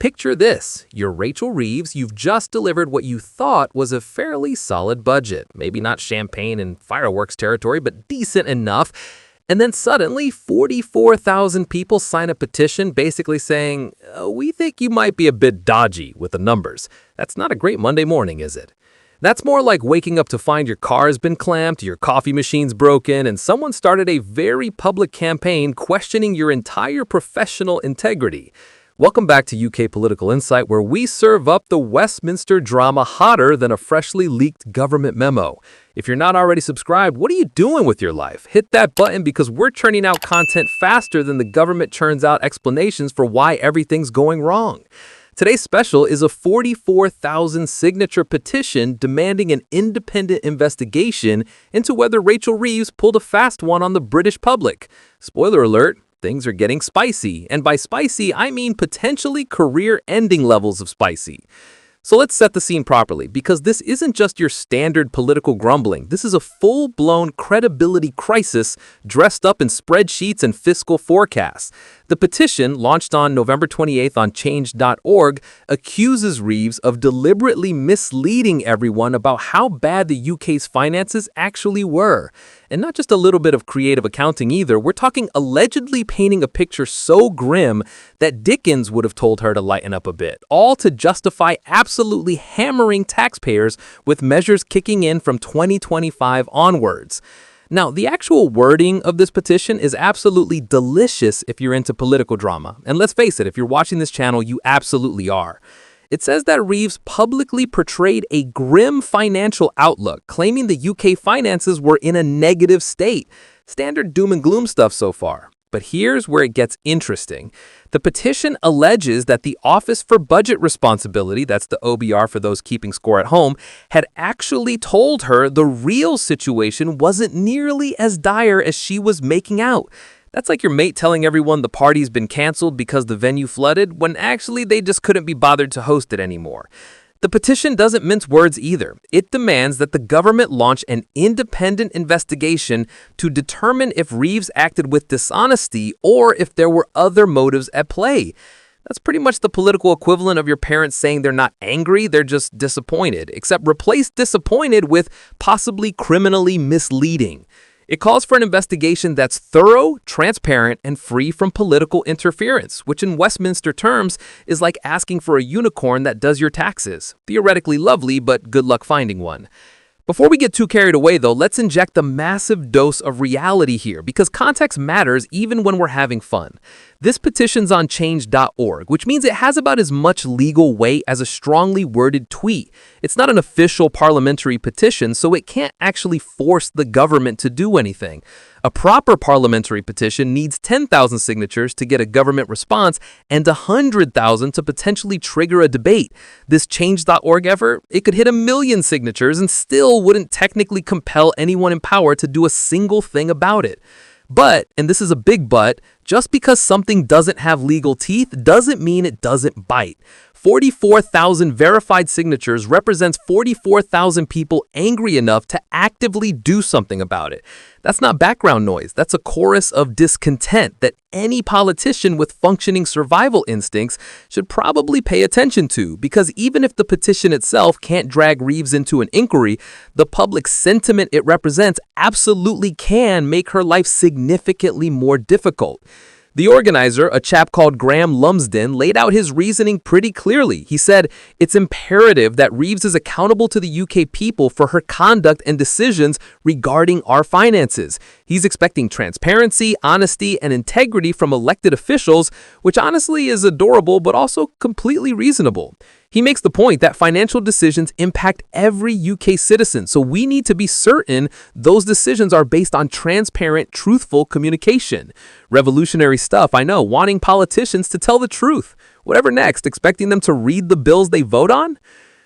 Picture this. You're Rachel Reeves. You've just delivered what you thought was a fairly solid budget. Maybe not champagne and fireworks territory, but decent enough. And then suddenly, 44,000 people sign a petition basically saying, we think you might be a bit dodgy with the numbers. That's not a great Monday morning, is it? That's more like waking up to find your car has been clamped, your coffee machine's broken, and someone started a very public campaign questioning your entire professional integrity. Welcome back to UK Political Insight, where we serve up the Westminster drama hotter than a freshly leaked government memo. If you're not already subscribed, what are you doing with your life? Hit that button because we're churning out content faster than the government churns out explanations for why everything's going wrong. Today's special is a 44,000 signature petition demanding an independent investigation into whether Rachel Reeves pulled a fast one on the British public. Spoiler alert, things are getting spicy. And by spicy, I mean potentially career-ending levels of spicy. So let's set the scene properly, because this isn't just your standard political grumbling. This is a full-blown credibility crisis dressed up in spreadsheets and fiscal forecasts. The petition, launched on November 28th on change.org, accuses Reeves of deliberately misleading everyone about how bad the UK's finances actually were. And not just a little bit of creative accounting either. We're talking allegedly painting a picture so grim that Dickens would have told her to lighten up a bit, all to justify absolutely hammering taxpayers with measures kicking in from 2025 onwards. Now, the actual wording of this petition is absolutely delicious if you're into political drama. And let's face it, if you're watching this channel, you absolutely are. It says that Reeves publicly portrayed a grim financial outlook, claiming the UK finances were in a negative state. Standard doom and gloom stuff so far. But here's where it gets interesting. The petition alleges that the Office for Budget Responsibility, that's the OBR for those keeping score at home, had actually told her the real situation wasn't nearly as dire as she was making out. That's like your mate telling everyone the party's been canceled because the venue flooded, when actually they just couldn't be bothered to host it anymore. The petition doesn't mince words either. It demands that the government launch an independent investigation to determine if Reeves acted with dishonesty or if there were other motives at play. That's pretty much the political equivalent of your parents saying they're not angry, they're just disappointed, except replace disappointed with possibly criminally misleading. It calls for an investigation that's thorough, transparent, and free from political interference, which in Westminster terms is like asking for a unicorn that does your taxes. Theoretically lovely, but good luck finding one. Before we get too carried away, though, let's inject a massive dose of reality here, because context matters even when we're having fun. This petition's on change.org, which means it has about as much legal weight as a strongly worded tweet. It's not an official parliamentary petition, so it can't actually force the government to do anything. A proper parliamentary petition needs 10,000 signatures to get a government response and 100,000 to potentially trigger a debate. This change.org effort, it could hit 1 million signatures and still wouldn't technically compel anyone in power to do a single thing about it. But, and this is a big but, just because something doesn't have legal teeth doesn't mean it doesn't bite. 44,000 verified signatures represents 44,000 people angry enough to actively do something about it. That's not background noise. That's a chorus of discontent that any politician with functioning survival instincts should probably pay attention to, because even if the petition itself can't drag Reeves into an inquiry, the public sentiment it represents absolutely can make her life significantly more difficult. The organizer, a chap called Graham Lumsden, laid out his reasoning pretty clearly. He said, it's imperative that Reeves is accountable to the UK people for her conduct and decisions regarding our finances. He's expecting transparency, honesty, and integrity from elected officials, which honestly is adorable but also completely reasonable. He makes the point that financial decisions impact every UK citizen, so we need to be certain those decisions are based on transparent, truthful communication. Revolutionary stuff, I know, wanting politicians to tell the truth. Whatever next, expecting them to read the bills they vote on?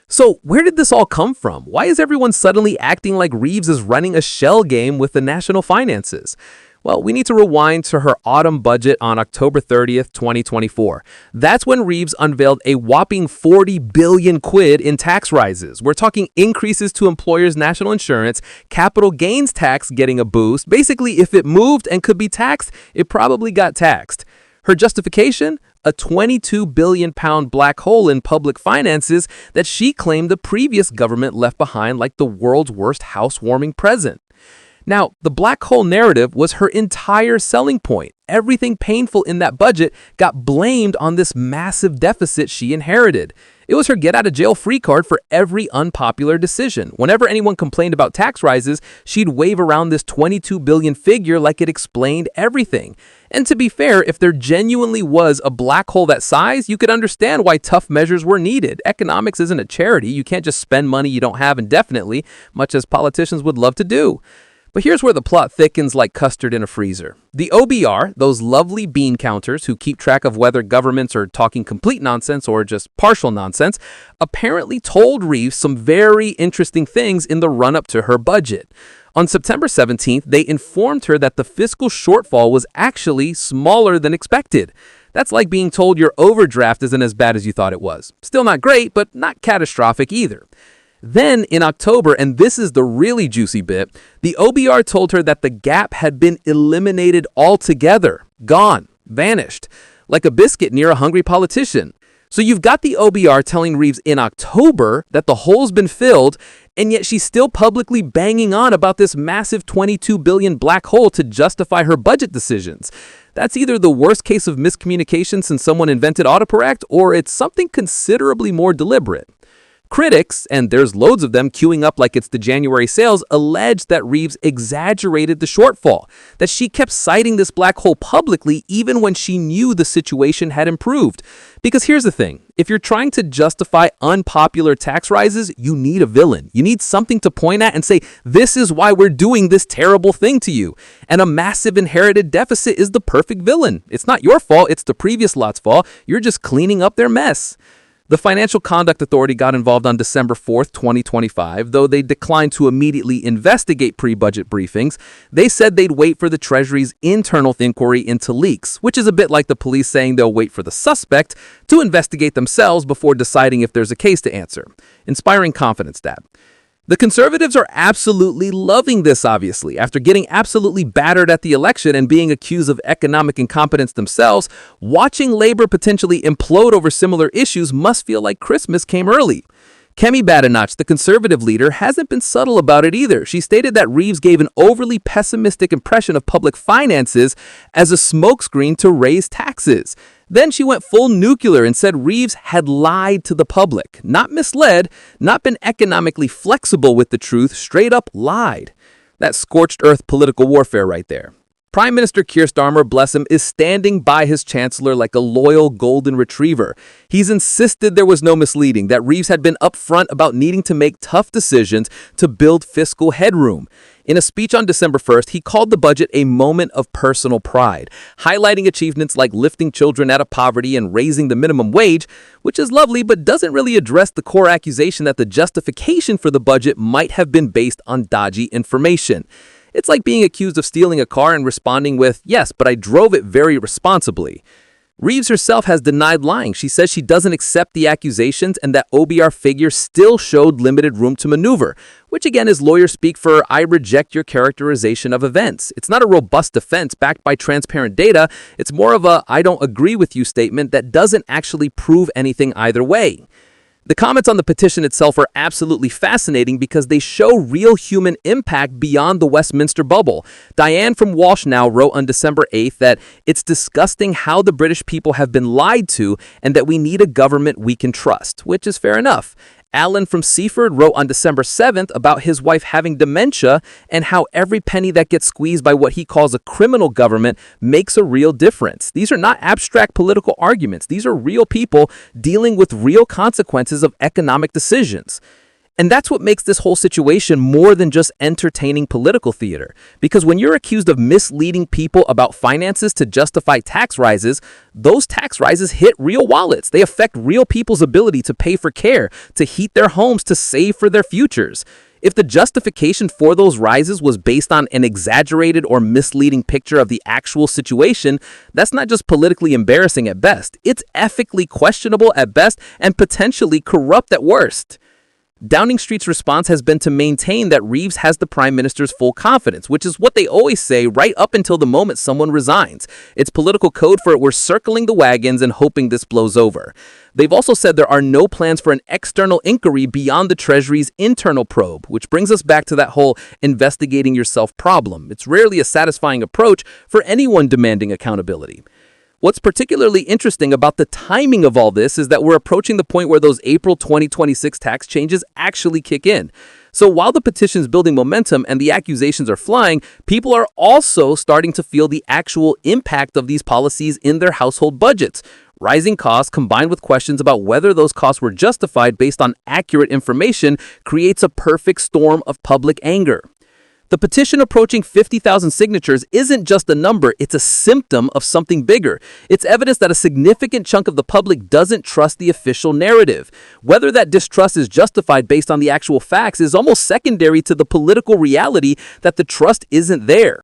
So where did this all come from? Why is everyone suddenly acting like Reeves is running a shell game with the national finances? Well, we need to rewind to her autumn budget on October 30th, 2024. That's when Reeves unveiled a whopping 40 billion quid in tax rises. We're talking increases to employers' national insurance, capital gains tax getting a boost. Basically, if it moved and could be taxed, it probably got taxed. Her justification? a £22 billion black hole in public finances that she claimed the previous government left behind like the world's worst housewarming present. Now, the black hole narrative was her entire selling point. Everything painful in that budget got blamed on this massive deficit she inherited. It was her get-out-of-jail-free card for every unpopular decision. Whenever anyone complained about tax rises, she'd wave around this $22 billion figure like it explained everything. And to be fair, if there genuinely was a black hole that size, you could understand why tough measures were needed. Economics isn't a charity. You can't just spend money you don't have indefinitely, much as politicians would love to do. But here's where the plot thickens like custard in a freezer. The OBR, those lovely bean counters who keep track of whether governments are talking complete nonsense or just partial nonsense, apparently told Reeves some very interesting things in the run-up to her budget. On September 17th, they informed her that the fiscal shortfall was actually smaller than expected. That's like being told your overdraft isn't as bad as you thought it was. Still not great, but not catastrophic either. Then, in October, and this is the really juicy bit, the OBR told her that the gap had been eliminated altogether. Gone. Vanished. Like a biscuit near a hungry politician. So you've got the OBR telling Reeves in October that the hole's been filled, and yet she's still publicly banging on about this massive $22 billion black hole to justify her budget decisions. That's either the worst case of miscommunication since someone invented autocorrect, or it's something considerably more deliberate. Critics, and there's loads of them queuing up like it's the January sales, allege that Reeves exaggerated the shortfall, that she kept citing this black hole publicly even when she knew the situation had improved. Because here's the thing, if you're trying to justify unpopular tax rises, you need a villain. You need something to point at and say, this is why we're doing this terrible thing to you. And a massive inherited deficit is the perfect villain. It's not your fault, it's the previous lot's fault. You're just cleaning up their mess. The Financial Conduct Authority got involved on December 4th, 2025, though they declined to immediately investigate pre-budget briefings. They said they'd wait for the Treasury's internal inquiry into leaks, which is a bit like the police saying they'll wait for the suspect to investigate themselves before deciding if there's a case to answer. Inspiring confidence, Dad. The Conservatives are absolutely loving this, obviously. After getting absolutely battered at the election and being accused of economic incompetence themselves, watching Labour potentially implode over similar issues must feel like Christmas came early. Kemi, the Conservative leader, hasn't been subtle about it either. She stated that Reeves gave an overly pessimistic impression of public finances as a smokescreen to raise taxes. Then she went full nuclear and said Reeves had lied to the public, not misled, not been economically flexible with the truth, straight up lied. That's scorched earth political warfare right there. Prime Minister Keir Starmer, bless him, is standing by his chancellor like a loyal golden retriever. He's insisted there was no misleading, that Reeves had been upfront about needing to make tough decisions to build fiscal headroom. In a speech on December 1st, he called the budget a moment of personal pride, highlighting achievements like lifting children out of poverty and raising the minimum wage, which is lovely but doesn't really address the core accusation that the justification for the budget might have been based on dodgy information. It's like being accused of stealing a car and responding with, yes, but I drove it very responsibly. Reeves herself has denied lying. She says she doesn't accept the accusations and that OBR figure still showed limited room to maneuver, which again is lawyer speak for I reject your characterization of events. It's not a robust defense backed by transparent data. It's more of a I don't agree with you statement that doesn't actually prove anything either way. The comments on the petition itself are absolutely fascinating because they show real human impact beyond the Westminster bubble. Diane from Walsh Now wrote on December 8th that it's disgusting how the British people have been lied to and that we need a government we can trust, which is fair enough. Alan from Seaford wrote on December 7th about his wife having dementia and how every penny that gets squeezed by what he calls a criminal government makes a real difference. These are not abstract political arguments. These are real people dealing with real consequences of economic decisions. And that's what makes this whole situation more than just entertaining political theater. Because when you're accused of misleading people about finances to justify tax rises, those tax rises hit real wallets. They affect real people's ability to pay for care, to heat their homes, to save for their futures. If the justification for those rises was based on an exaggerated or misleading picture of the actual situation, that's not just politically embarrassing at best. It's ethically questionable at best and potentially corrupt at worst. Downing Street's response has been to maintain that Reeves has the Prime Minister's full confidence, which is what they always say right up until the moment someone resigns. It's political code for it. We're circling the wagons and hoping this blows over. They've also said there are no plans for an external inquiry beyond the Treasury's internal probe, which brings us back to that whole investigating yourself problem. It's rarely a satisfying approach for anyone demanding accountability. What's particularly interesting about the timing of all this is that we're approaching the point where those April 2026 tax changes actually kick in. So while the petition's building momentum and the accusations are flying, people are also starting to feel the actual impact of these policies in their household budgets. Rising costs combined with questions about whether those costs were justified based on accurate information creates a perfect storm of public anger. The petition approaching 50,000 signatures isn't just a number, it's a symptom of something bigger. It's evidence that a significant chunk of the public doesn't trust the official narrative. Whether that distrust is justified based on the actual facts is almost secondary to the political reality that the trust isn't there.